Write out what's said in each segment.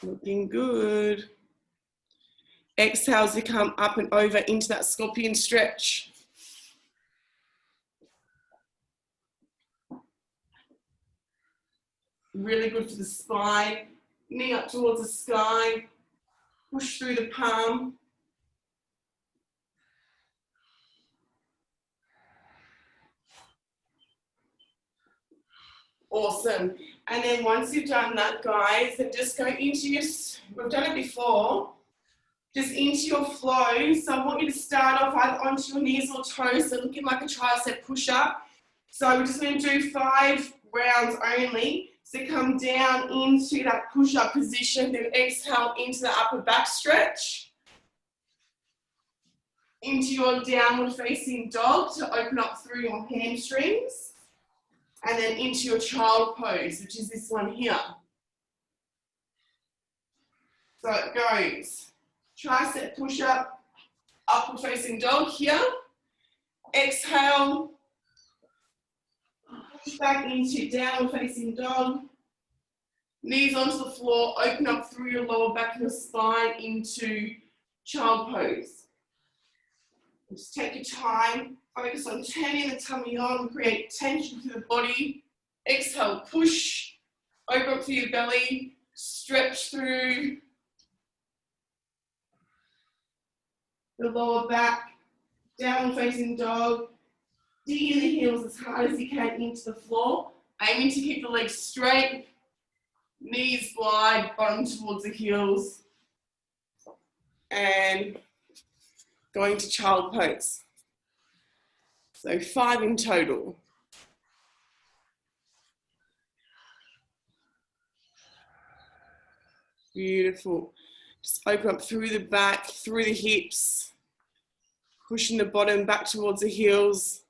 Looking good. Exhale as you come up and over into that scorpion stretch. Really good for the spine. Knee up towards the sky. Push through the palm. Awesome. And then once you've done that, guys, then just go into your, we've done it before, just into your flow. So I want you to start off either onto your knees or toes, so looking like a tricep push-up. So we're just going to do 5 rounds only. So come down into that push-up position, then exhale into the upper back stretch. Into your downward facing dog to open up through your hamstrings. And then into your child pose, which is this one here. So it goes tricep push-up, upward facing dog here. Exhale. Push back into downward facing dog. Knees onto the floor, open up through your lower back and your spine into child pose. Just take your time, focus on turning the tummy on, create tension through the body. Exhale, push, open up through your belly, stretch through the lower back, downward facing dog. Dig in the heels as hard as you can into the floor, aiming to keep the legs straight, knees wide, bottom towards the heels, and going to child pose. So 5 in total. Beautiful. Just open up through the back, through the hips, pushing the bottom back towards the heels.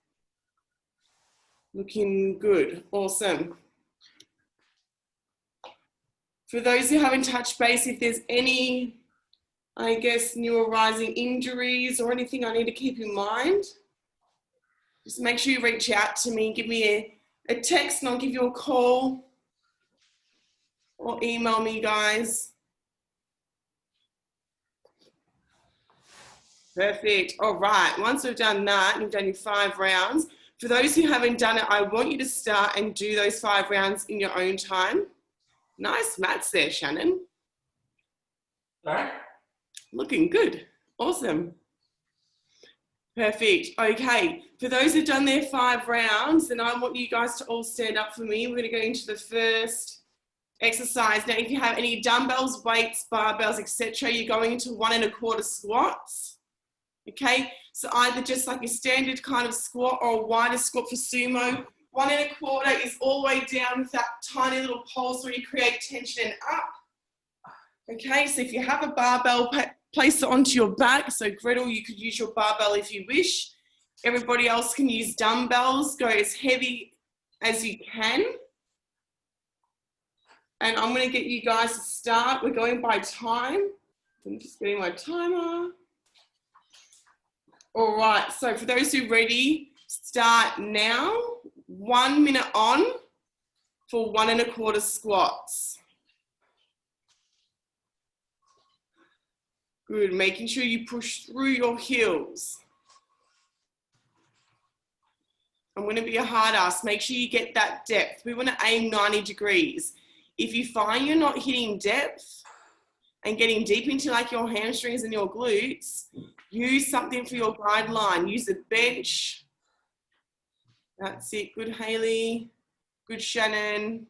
Looking good. Awesome. For those who haven't touched base, if there's any, I guess, new arising injuries or anything I need to keep in mind, just make sure you reach out to me, give me a text and I'll give you a call or email me, guys. Perfect. All right. Once we've done that, you've done your 5 rounds. For those who haven't done it, I want you to start and do those 5 rounds in your own time. Nice maths there, Shannon. All right. Looking good. Awesome. Perfect. Okay. For those who've done their 5 rounds, then I want you guys to all stand up for me. We're going to go into the first exercise. Now, if you have any dumbbells, weights, barbells, etc., you're going into 1 1/4 squats. Okay. So either just like a standard kind of squat or a wider squat for sumo. 1 1/4 is all the way down with that tiny little pulse where you create tension and up. Okay, so if you have a barbell, place it onto your back. So Gretel, you could use your barbell if you wish. Everybody else can use dumbbells. Go as heavy as you can. And I'm going to get you guys to start. We're going by time. I'm just getting my timer. All right, so for those who are ready, start now. 1 minute on for 1 1/4 squats. Good, making sure you push through your heels. I'm going to be a hard ass. Make sure you get that depth. We want to aim 90 degrees. If you find you're not hitting depth and getting deep into like your hamstrings and your glutes, use something for your guideline. Use a bench. That's it. Good, Hayley. Good, Shannon.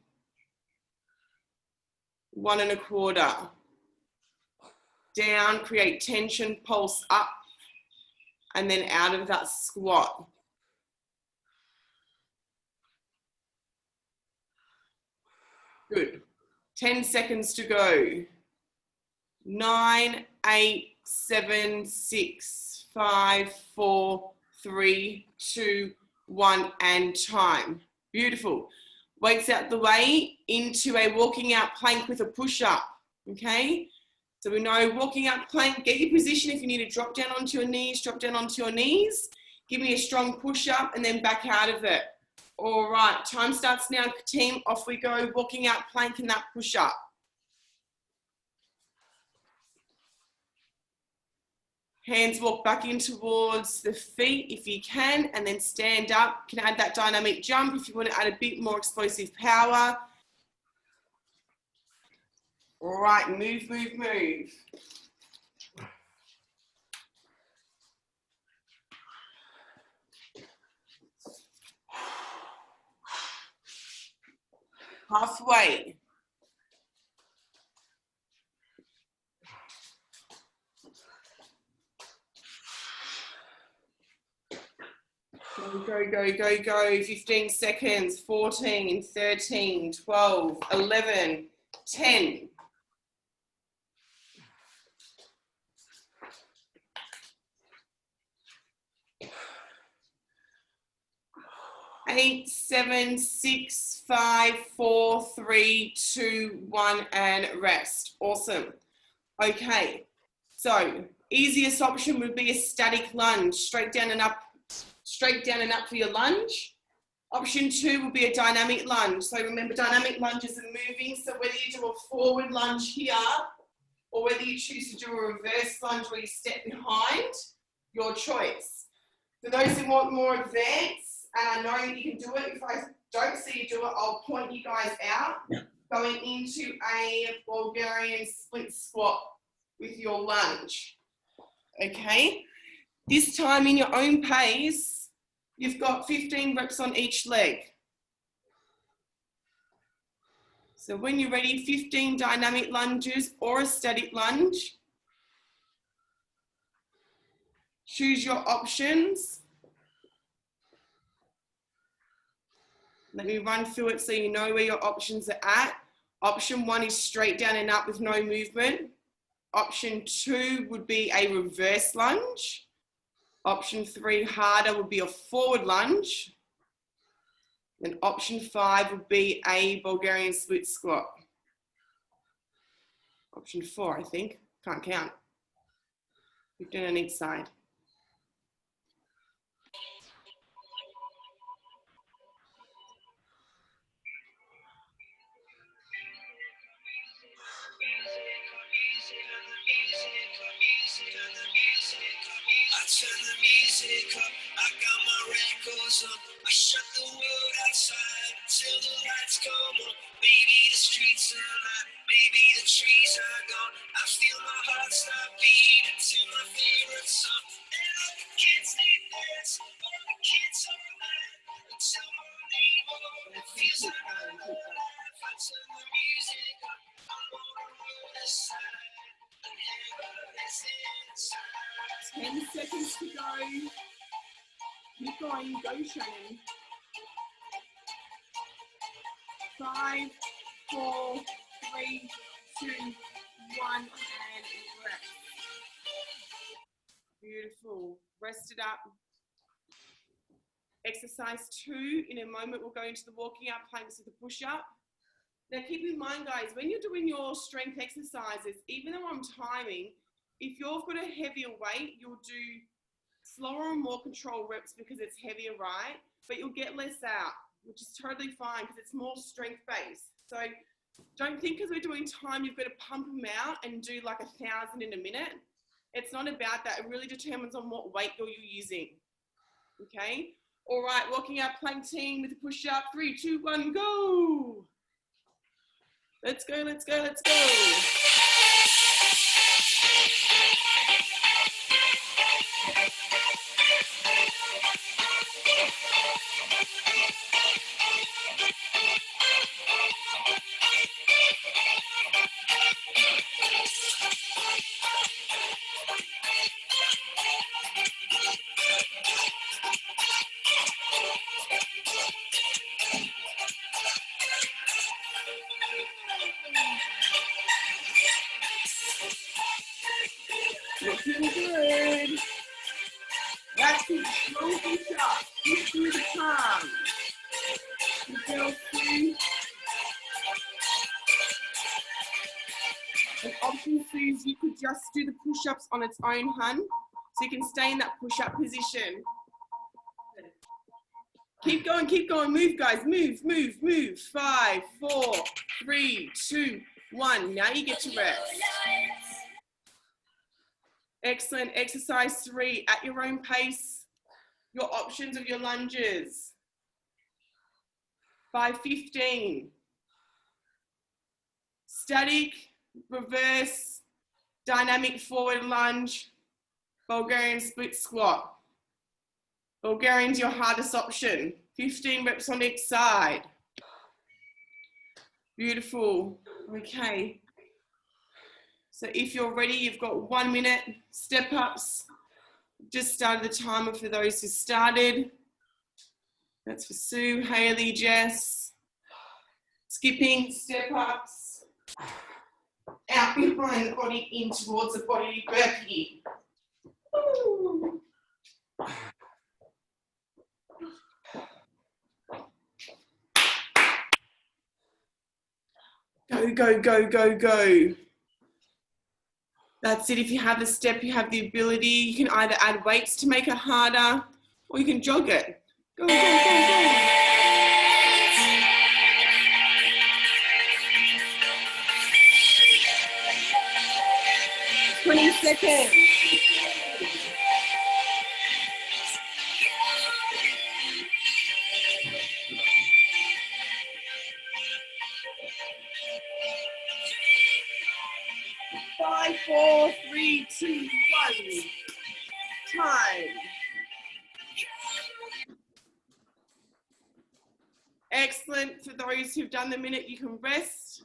1 1/4. Down, create tension, pulse up, and then out of that squat. Good. 10 seconds to go. 9, 8, 7, 6, 5, 4, 3, 2, 1, and time. Beautiful. Weights out the way into a walking out plank with a push-up, okay? So we know walking out plank, get your position. If you need to drop down onto your knees, drop down onto your knees. Give me a strong push-up and then back out of it. All right, time starts now, team. Off we go, walking out plank in that push-up. Hands walk back in towards the feet if you can, and then stand up. You can add that dynamic jump if you want to add a bit more explosive power. All right, move, move, move. Halfway. Go, go, go, go, go. 15 seconds. 14, 13, 12, 11, 10. 8, 7, 6, 5, 4, 3, 2, 1, and rest. Awesome. Okay, so easiest option would be a static lunge, straight down and up for your lunge. Option 2 would be a dynamic lunge. So remember, dynamic lunges are moving. So whether you do a forward lunge here, or whether you choose to do a reverse lunge where you step behind, your choice. For those who want more advanced, and I know that you can do it, if I don't see you do it, I'll point you guys out. Going into a Bulgarian split squat with your lunge. Okay, this time in your own pace, you've got 15 reps on each leg. So when you're ready, 15 dynamic lunges or a static lunge. Choose your options. Let me run through it so you know where your options are at. Option 1 is straight down and up with no movement. Option 2 would be a reverse lunge. Option 3, harder, would be a forward lunge. And option 5 would be a Bulgarian split squat. Option 4, I think. Can't count. 15 on each side. Turn the music up, I got my records on. I shut the world outside till the lights come on. Maybe the streets are alive, maybe the trees are gone. I feel my heart stop beating to my favorite song. And I can't stay dance, all the kids are alive until morning. Oh, it feels like I'm alive. I turn the music up, I'm on the road aside. And heaven is inside. 10 seconds to go. Keep going. Go, Shannon. 5, 4, 3, 2, 1, and rest. Beautiful. Rest it up. Exercise 2. In a moment, we'll go into the walking out planks with the push-up. Now, keep in mind, guys, when you're doing your strength exercises, even though I'm timing, if you've got a heavier weight, you'll do slower and more controlled reps because it's heavier, right? But you'll get less out, which is totally fine because it's more strength-based. So don't think because we're doing time, you've got to pump them out and do like 1,000 in a minute. It's not about that. It really determines on what weight you're using. Okay? All right, walking out plank team with the push-up. 3, 2, 1, go! Let's go, let's go, let's go. Looking good. That's it. Slow push-up. Push through the palm. Good girl, Sue. And option 2 is you could just do the push-ups on its own, hun. So you can stay in that push-up position. Keep going. Move, guys. Move, move, move. 5, 4, 3, 2, 1. Now you get to rest. Excellent. Exercise 3, at your own pace, your options of your lunges. 5, 15. Static, reverse, dynamic forward lunge, Bulgarian split squat. Bulgarian's your hardest option. 15 reps on each side. Beautiful. Okay. So if you're ready, you've got 1 minute. Step ups. Just started the timer for those who started. That's for Sue, Hayley, Jess. Skipping, step ups. Out behind the body, in towards the body, burpee. Woo. Go, go, go, go, go. That's it. If you have the step, you have the ability. You can either add weights to make it harder, or you can jog it. Go, go, go, go. 20 seconds. Five, 4, 3, 2, 1. Time. Excellent. For those who've done the minute, you can rest.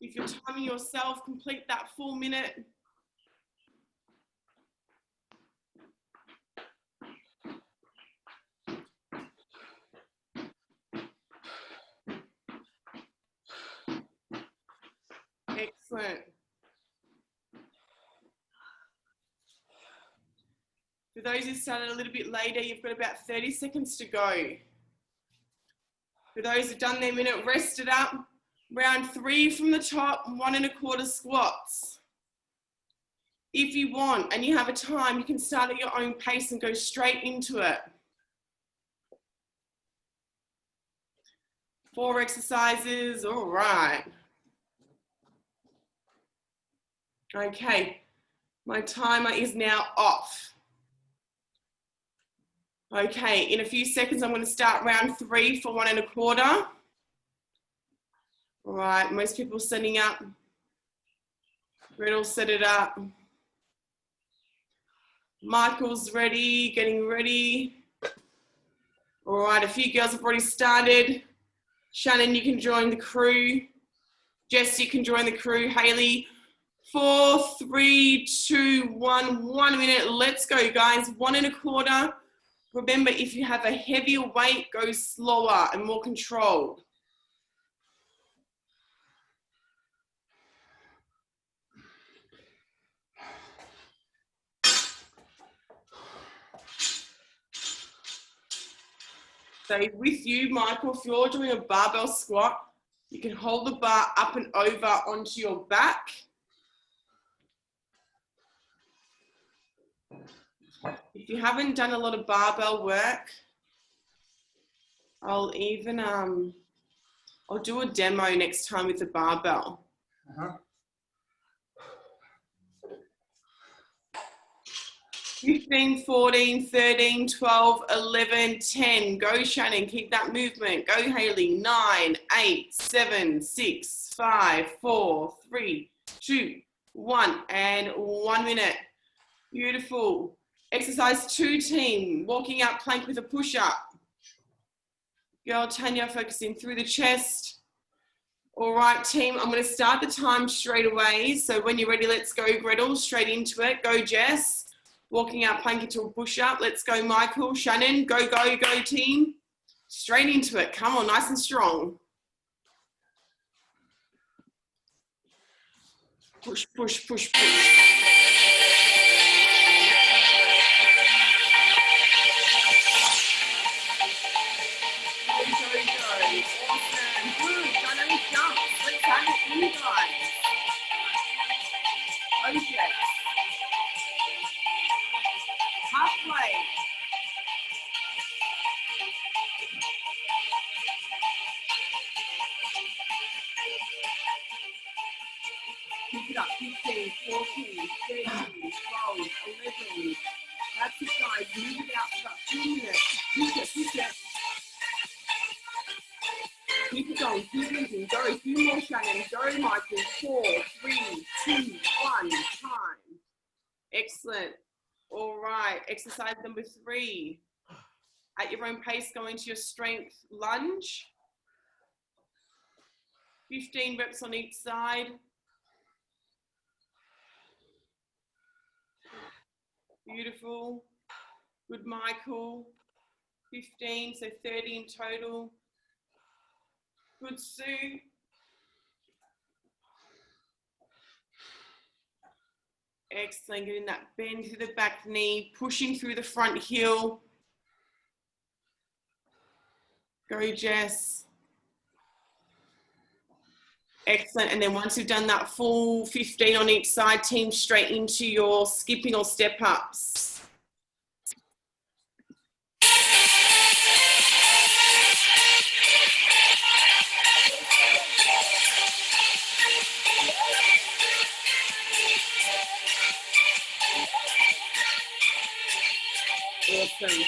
If you're timing yourself, complete that full minute. Excellent. For those who started a little bit later, you've got about 30 seconds to go. For those who've done their minute, rest it up. Round 3 from the top, 1 1/4 squats. If you want and you have a time, you can start at your own pace and go straight into it. 4 exercises, all right. Okay, my timer is now off. Okay, in a few seconds, I'm going to start round 3 for 1 1/4. All right, most people setting up. Red will set it up. Michael's ready, getting ready. All right, a few girls have already started. Shannon, you can join the crew. Jess, you can join the crew. Hayley, 4, 3, 2, 1, 1 minute. Let's go, guys. 1 1/4. Remember, if you have a heavier weight, go slower and more controlled. So with you, Michael, if you're doing a barbell squat, you can hold the bar up and over onto your back. If you haven't done a lot of barbell work, I'll do a demo next time with the barbell. 15, 14, 13, 12, 11, 10. Go, Shannon. Keep that movement. Go, Hayley. 9, 8, 7, 6, 5, 4, 3, 2, 1. And 1 minute. Beautiful. Exercise 2, team. Walking out plank with a push-up. Girl, Tanya, focusing through the chest. All right, team. I'm going to start the time straight away. So when you're ready, let's go, Gretel. Straight into it. Go, Jess. Walking out plank into a push-up. Let's go, Michael. Shannon, go, go, go, team. Straight into it. Come on, nice and strong. Push, push, push, push. Go, go, go. Awesome. Good. Dynamic jumps. Let's have it in, guys. Okay. Halfway. 15, 14, 13, 12, 11. That's it, guys. Move it out for about 2 minutes. Push it, push it. Keep it going, keep moving. Go, a few more, Shannon. Go, Michael. 4, 3, 2, 1. Time. Excellent. All right, exercise number 3. At your own pace, go into your strength lunge. 15 reps on each side. Beautiful. Good, Michael. 15, so 30 in total. Good, Sue. Excellent. Getting that bend through the back knee, pushing through the front heel. Go, Jess. Excellent. And then once you've done that full 15 on each side, team straight into your skipping or step ups. Awesome.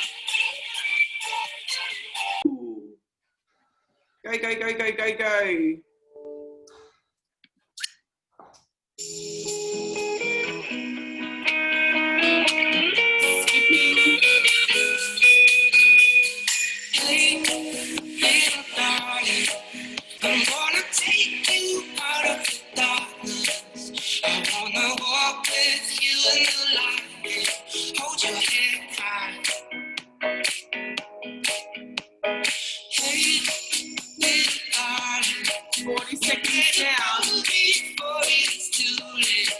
Go, go, go, go, go, go. Skipping. Hey, little darling, I'm gonna take you out of the darkness. I wanna walk with you in the light. Hold your head high. Hey, little darling, 40 seconds down. before it's too late.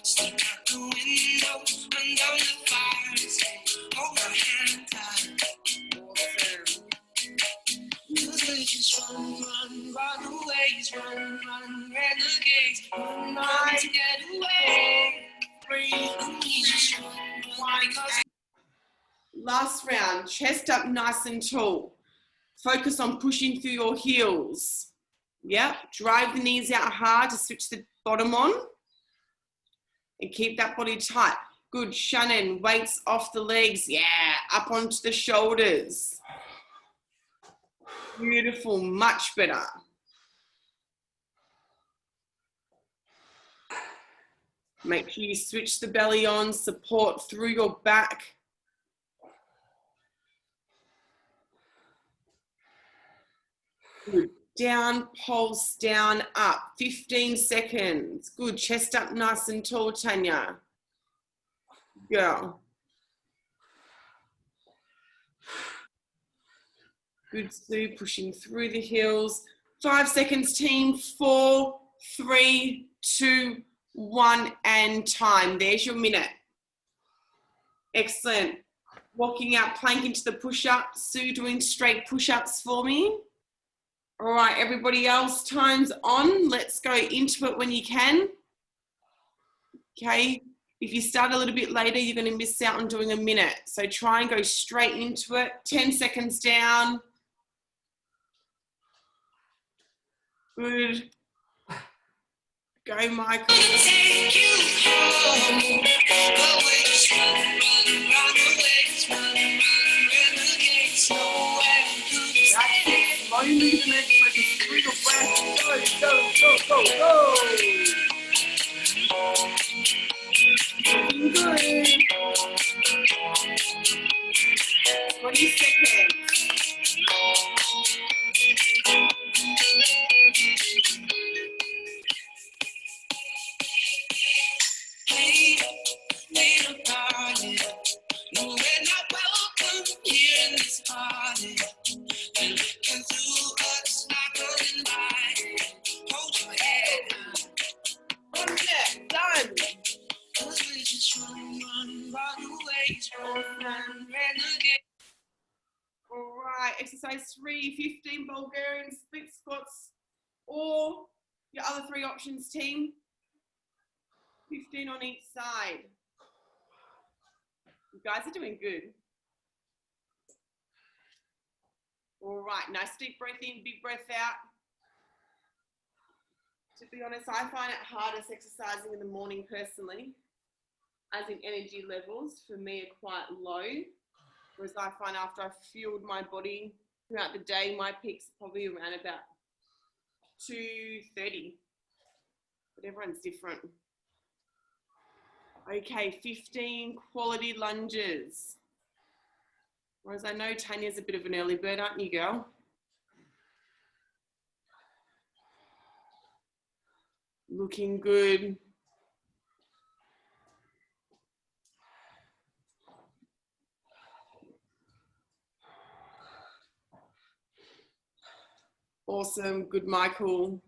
Step out the window and down the fire escape. Hold my hand tight. Awesome. Cause we just run, runaways, run, renegades, run to get away. 3, And we just run, 1. because Last round, chest up nice and tall. Focus on pushing through your heels. Yep, drive the knees out hard to switch the bottom on. And keep that body tight. Good, Shannon, weights off the legs. Yeah, up onto the shoulders. Beautiful, much better. Make sure you switch the belly on, support through your back. Good. Down, pulse, down, up. 15 seconds. Good. Chest up nice and tall, Tanya. Girl. Good, Sue. Pushing through the heels. 5 seconds, team. 4, 3, 2, 1, and time. There's your minute. Excellent. Walking out, plank into the push-up. Sue doing straight push-ups for me. All right, everybody else, time's on. Let's go into it when you can. Okay, if you start a little bit later, you're going to miss out on doing a minute. So try and go straight into it. 10 seconds down. Good. Go, Michael. take you home. But we just runaways, run, renegades, nowhere to That's it. Slow movement, focus through your breath. Go, go, go, go, go. Looking good. 20 seconds. Hey, little darling, no, we're not welcome here in this party. They're looking through us like an invited. Hold your head high. 1 minute, done. Cause we just runaways, run, renegade. All right, exercise 3, 15 Bulgarian split squats, or your other 3 options, team. 15 on each side. You guys are doing good. All right, nice deep breath in, big breath out. To be honest, I find it hardest exercising in the morning personally, as in energy levels for me are quite low. Whereas I find after I've fueled my body throughout the day, my peak's probably around about 2:30. But everyone's different. Okay, 15 quality lunges. Whereas I know Tanya's a bit of an early bird, aren't you, girl? Looking good. Awesome, good, Michael.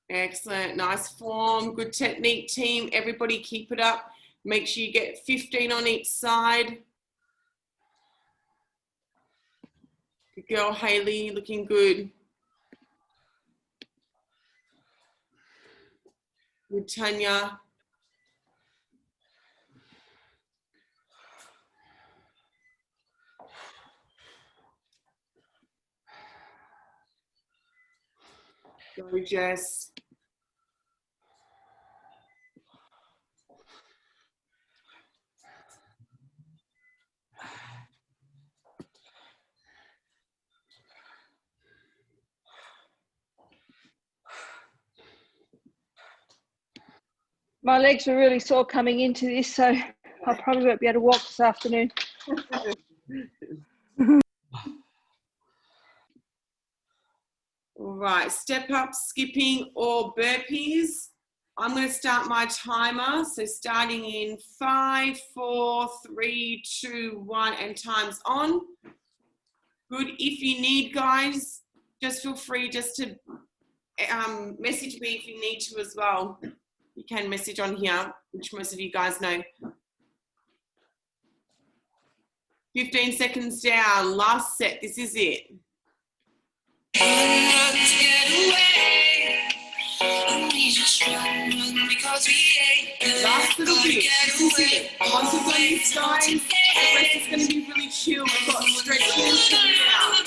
Excellent, nice form, good technique, team. Everybody keep it up. Make sure you get 15 on each side. Good girl, Hayley, looking good. Good, Tanya. Go, Jess. My legs are really sore coming into this, so I probably won't be able to walk this afternoon. All right, step up, skipping or burpees. I'm going to start my timer. So starting in 5, 4, 3, 2, 1, and time's on. Good. If you need, guys, just feel free just to message me if you need to as well. You can message on here, which most of you guys know. 15 seconds down, last set, this is it. Last little bit, this is it. Once you've done this, guys, the rest is going to be really chill. We've got stretches coming out.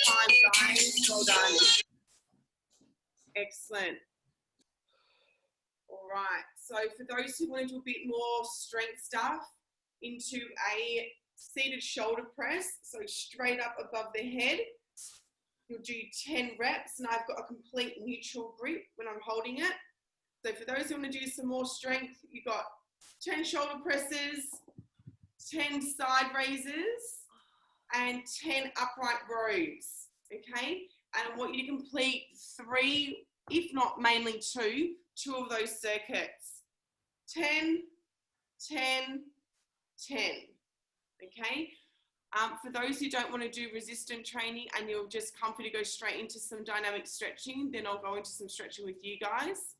Time, guys. Well done. Excellent. All right. So for those who want to do a bit more strength stuff, into a seated shoulder press, so straight up above the head. You'll do 10 reps, and I've got a complete neutral grip when I'm holding it. So for those who want to do some more strength, you've got 10 shoulder presses, 10 side raises, and 10 upright rows, okay? And I want you to complete 3, if not mainly 2 of those circuits. 10, 10, 10, okay? For those who don't want to do resistant training and you're just comfy to go straight into some dynamic stretching, then I'll go into some stretching with you guys.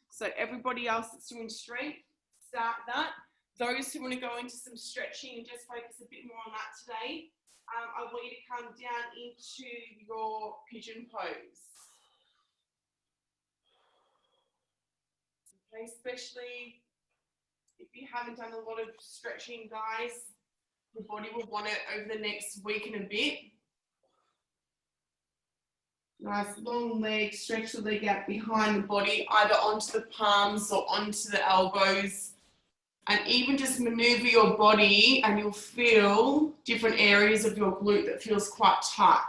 So everybody else that's doing straight, start that. Those who want to go into some stretching and just focus a bit more on that today, I want you to come down into your pigeon pose. Okay, especially if you haven't done a lot of stretching, guys, your body will want it over the next week and a bit. Nice long leg, stretch the leg out behind the body, either onto the palms or onto the elbows. And even just maneuver your body and you'll feel different areas of your glute that feels quite tight.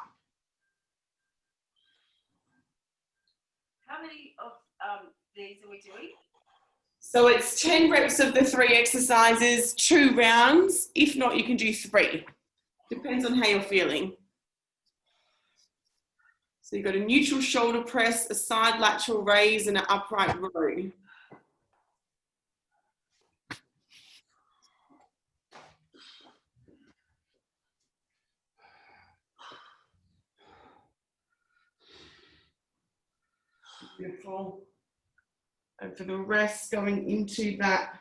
How many of these are we doing? So it's 10 reps of the 3 exercises, 2 rounds. If not, you can do 3. Depends on how you're feeling. So you've got a neutral shoulder press, a side lateral raise, and an upright row. Beautiful. And for the rest, going into that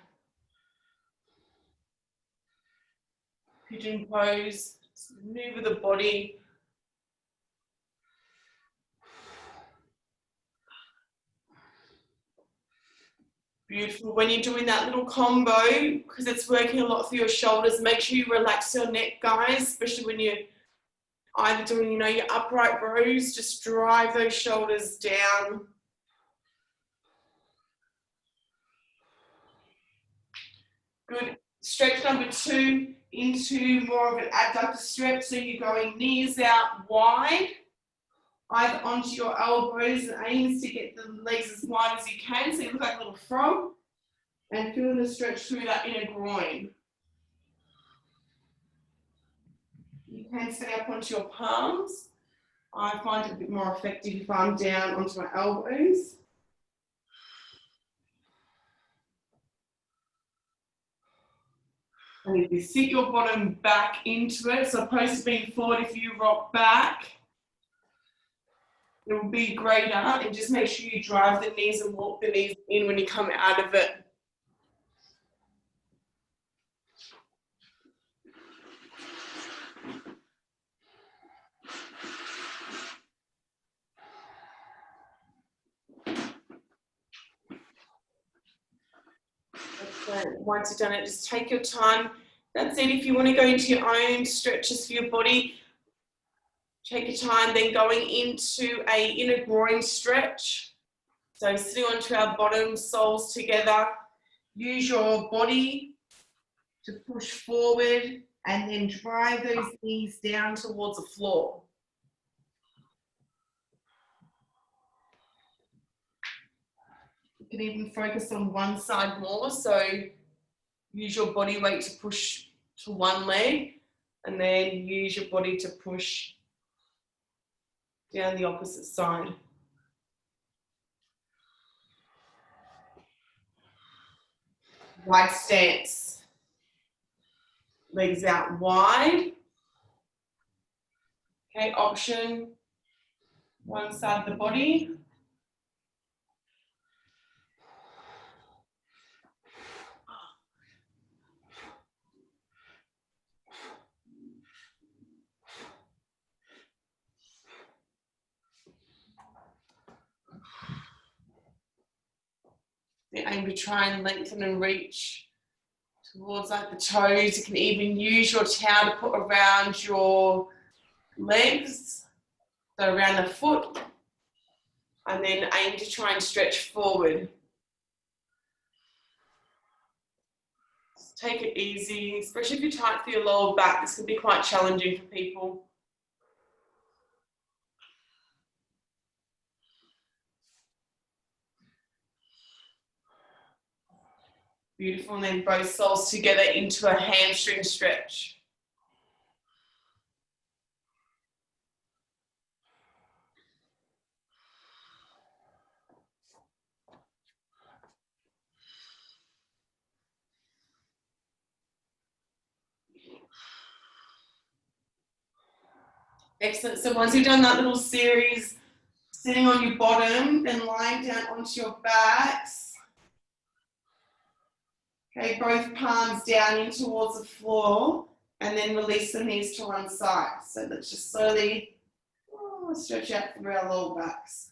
pigeon pose, maneuver the body. Beautiful. When you're doing that little combo, because it's working a lot for your shoulders, make sure you relax your neck, guys, especially when you're either doing, you know, your upright rows, just drive those shoulders down. Good. Stretch number 2 into more of an adductor stretch. So you're going knees out wide, either onto your elbows, and aim is to get the legs as wide as you can. So you look like a little frog. And feel the stretch through that inner groin. You can stay up onto your palms. I find it a bit more effective if I'm down onto my elbows. And if you sit your bottom back into it, so opposed to being forward, if you rock back, it will be greater. And just make sure you drive the knees and walk the knees in when you come out of it. Once you've done it, just take your time. That's it. If you want to go into your own stretches for your body, take your time. Then going into a inner groin stretch. So sitting onto our bottom soles together. Use your body to push forward and then drive those knees down towards the floor. You can even focus on one side more. So use your body weight to push to one leg and then use your body to push down the opposite side. Wide stance. Legs out wide. Okay, option. One side of the body. Aim to try and lengthen and reach towards like the toes. You can even use your towel to put around your legs, so around the foot, and then aim to try and stretch forward. Just take it easy, especially if you're tight for your lower back. This can be quite challenging for people. Beautiful, and then both soles together into a hamstring stretch. Excellent, so once you've done that little series, sitting on your bottom, then lying down onto your backs. Okay, both palms down in towards the floor and then release the knees to one side. So let's just slowly stretch out through our lower backs.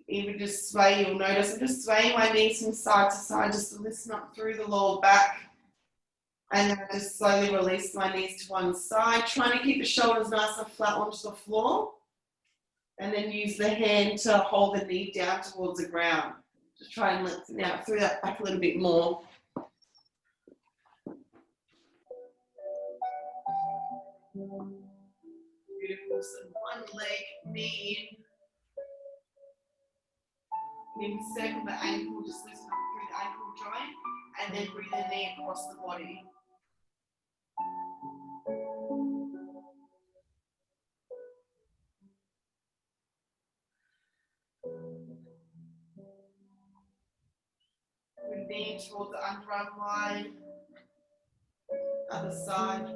Even just sway, you'll notice I'm just swaying my knees from side to side just to listen up through the lower back. And then I just slowly release my knees to one side, trying to keep the shoulders nice and flat onto the floor. And then use the hand to hold the knee down towards the ground. Just try and lengthen out through that back a little bit more. Beautiful. So one leg, knee in. Then circle the ankle, just loosen up through the ankle joint. And then bring the knee across the body. Knee towards the underarm line. Other side.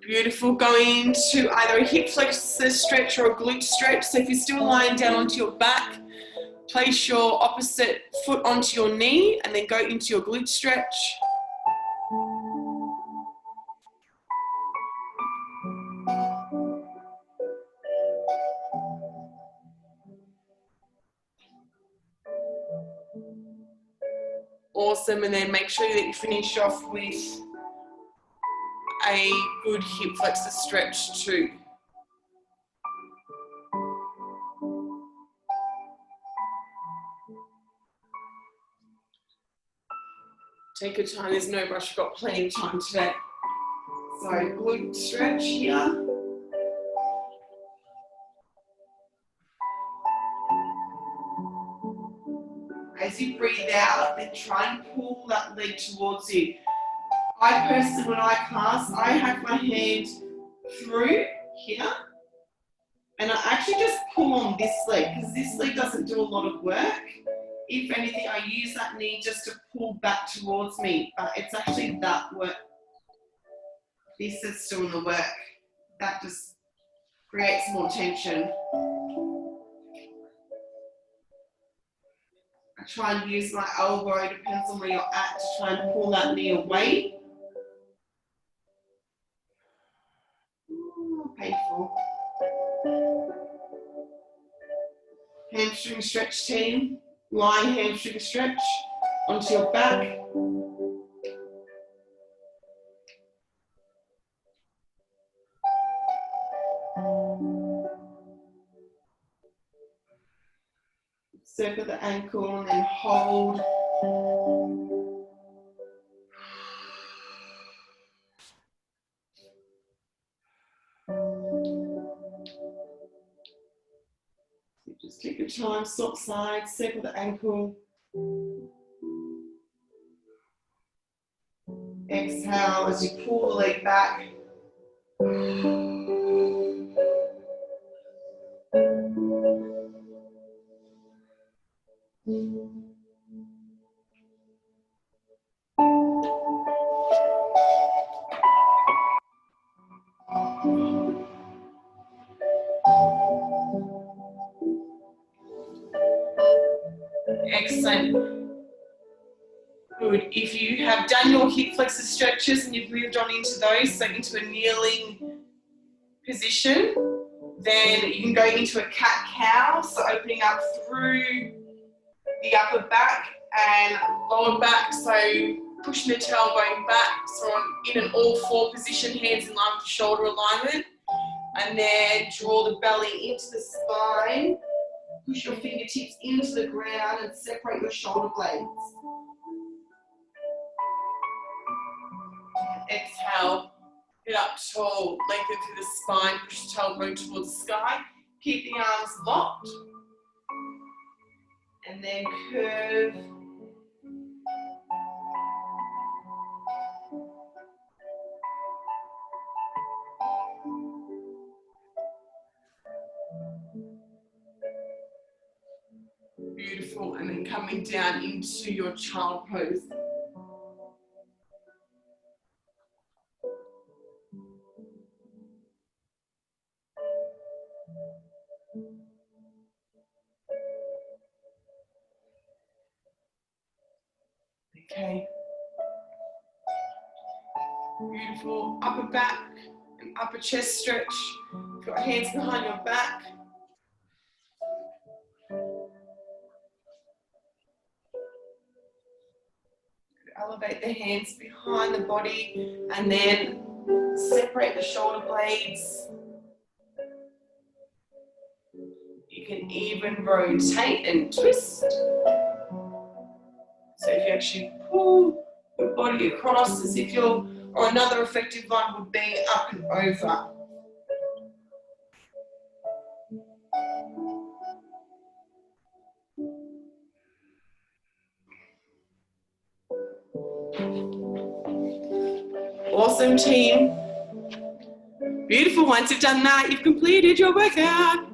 Beautiful. Going into either a hip flexor stretch or a glute stretch. So if you're still lying down onto your back, place your opposite foot onto your knee and then go into your glute stretch. Awesome. And then make sure that you finish off with a good hip flexor stretch too. Take your time, there's no rush, you've got plenty of time today. So glute stretch here. As you breathe out, then try and pull that leg towards you. I personally, when I class, I have my hand through here, and I actually just pull on this leg, because this leg doesn't do a lot of work. If anything, I use that knee just to pull back towards me, but it's actually that work. This is doing the work. That just creates more tension. I try and use my elbow, depends on where you're at, to try and pull that knee away. Ooh, painful. Hamstring stretch, team. Lying hamstring stretch onto your back. Circle the ankle and then hold. Just take your time, swap sides, circle the ankle. Exhale as you pull the leg back. Excellent. Good. If you have done your hip flexor stretches and you've moved on into those, so into a kneeling position, then you can go into a cat-cow, so opening up through the upper back and lower back, so pushing the tailbone back, so in an all-four position, hands in line with shoulder alignment, and then draw the belly into the spine. Push your fingertips into the ground and separate your shoulder blades. Exhale, get up tall, lengthen through the spine, push the tailbone towards the sky. Keep the arms locked. And then curve. Beautiful, and then coming down into your child pose. Okay. Beautiful, upper back and upper chest stretch. Put your hands behind your back. Elevate the hands behind the body and then separate the shoulder blades. You can even rotate and twist. So if you actually pull your body across as if you're, or another effective one would be up and over. Awesome, team. Beautiful. Once you've done that, you've completed your workout.